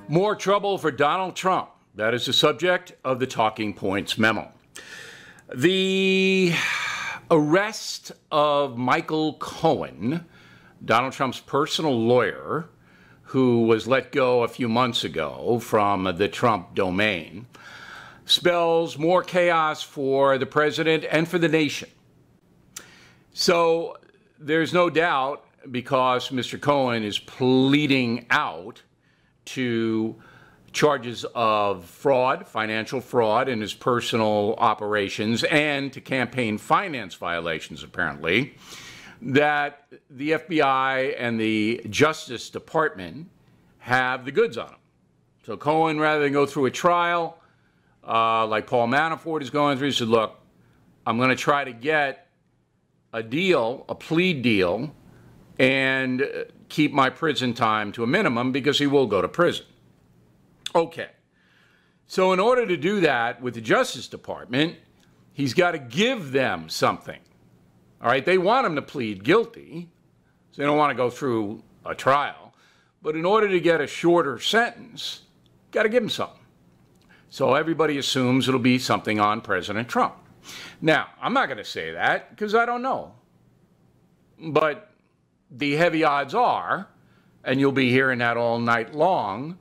More trouble for Donald Trump. That is the subject of the Talking Points Memo. The arrest of Michael Cohen, Donald Trump's personal lawyer, who was let go a few months ago from the Trump domain, spells more chaos for the president and for the nation. So there's no doubt, because Mr. Cohen is pleading out to charges of fraud, financial fraud in his personal operations, and to campaign finance violations, apparently, that the FBI and the Justice Department have the goods on him. So Cohen, rather than go through a trial like Paul Manafort is going through, said, look, I'm going to try to get a deal, a plea deal, and keep my prison time to a minimum because he will go to prison. Okay. So in order to do that with the Justice Department, he's got to give them something. All right? They want him to plead guilty, so they don't want to go through a trial. But in order to get a shorter sentence, got to give him something. So everybody assumes it'll be something on President Trump. Now, I'm not going to say that because I don't know. But the heavy odds are, and you'll be hearing that all night long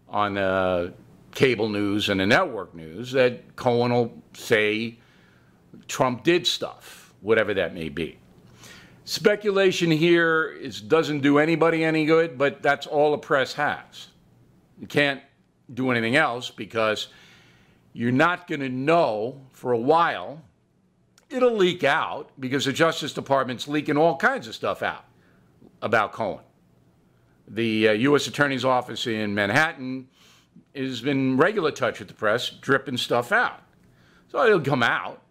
on cable news and the network news, that Cohen will say Trump did stuff, whatever that may be. Speculation here doesn't do anybody any good, but that's all the press has. You can't do anything else because you're not going to know for a while. It'll leak out because the Justice Department's leaking all kinds of stuff out about Cohen. The U.S. Attorney's Office in Manhattan has been in regular touch with the press, dripping stuff out. So it'll come out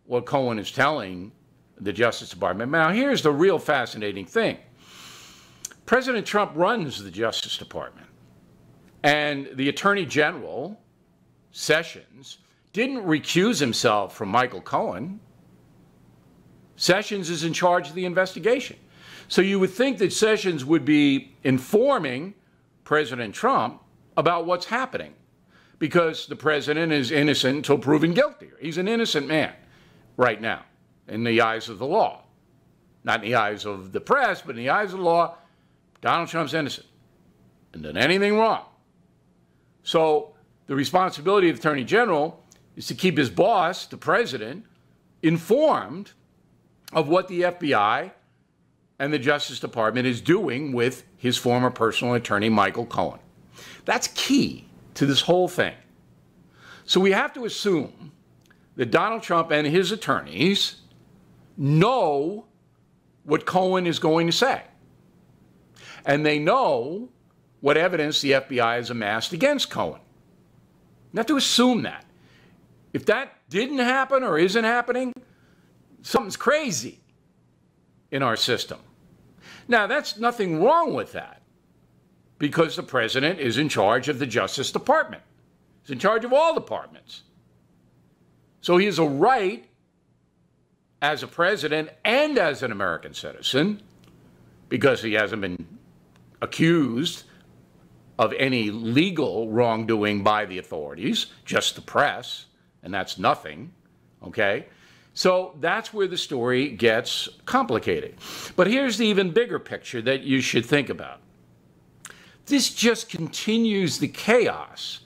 what Cohen is telling the Justice Department. Now, here's the real fascinating thing. President Trump runs the Justice Department. And the Attorney General, Sessions, didn't recuse himself from Michael Cohen. Sessions is in charge of the investigation. So you would think that Sessions would be informing President Trump about what's happening because the president is innocent until proven guilty. He's an innocent man right now in the eyes of the law. Not in the eyes of the press, but in the eyes of the law, Donald Trump's innocent and done anything wrong. So the responsibility of the Attorney General is to keep his boss, the president, informed of what the FBI and the Justice Department is doing with his former personal attorney, Michael Cohen. That's key to this whole thing. So we have to assume that Donald Trump and his attorneys know what Cohen is going to say. And they know what evidence the FBI has amassed against Cohen. You have to assume that. If that didn't happen or isn't happening, something's crazy in our system. Now, that's nothing wrong with that because the president is in charge of the Justice Department. He's in charge of all departments. So he has a right as a president and as an American citizen, because he hasn't been accused of any legal wrongdoing by the authorities, just the press, and that's nothing, okay? So that's where the story gets complicated. But here's the even bigger picture that you should think about. This just continues the chaos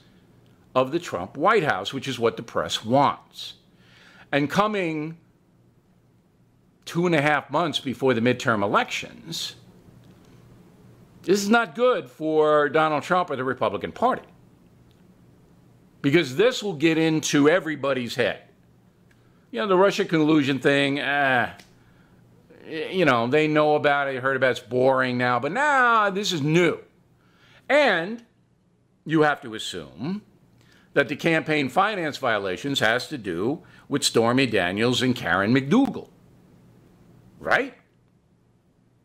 of the Trump White House, which is what the press wants. And coming 2.5 months before the midterm elections, this is not good for Donald Trump or the Republican Party, because this will get into everybody's head. You know, the Russia collusion thing, you know, they know about it, heard about it, it's boring now, but now this is new. And you have to assume that the campaign finance violations has to do with Stormy Daniels and Karen McDougal, right?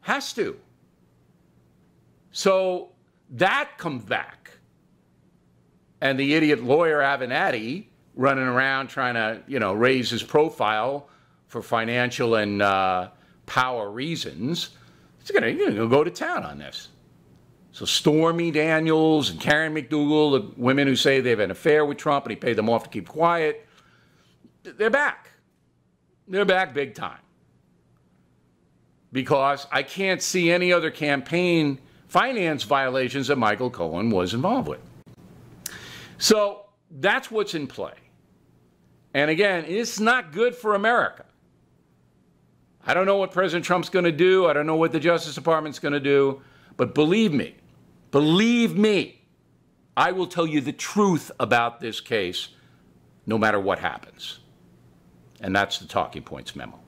Has to. So that comes back. And the idiot lawyer Avenatti running around trying to, you know, raise his profile for financial and power reasons, he's going to go to town on this. So Stormy Daniels and Karen McDougal, the women who say they have an affair with Trump and he paid them off to keep quiet, they're back. They're back big time. Because I can't see any other campaign finance violations that Michael Cohen was involved with. So that's what's in play. And again, it's not good for America. I don't know what President Trump's going to do. I don't know what the Justice Department's going to do. But believe me, I will tell you the truth about this case no matter what happens. And that's the Talking Points Memo.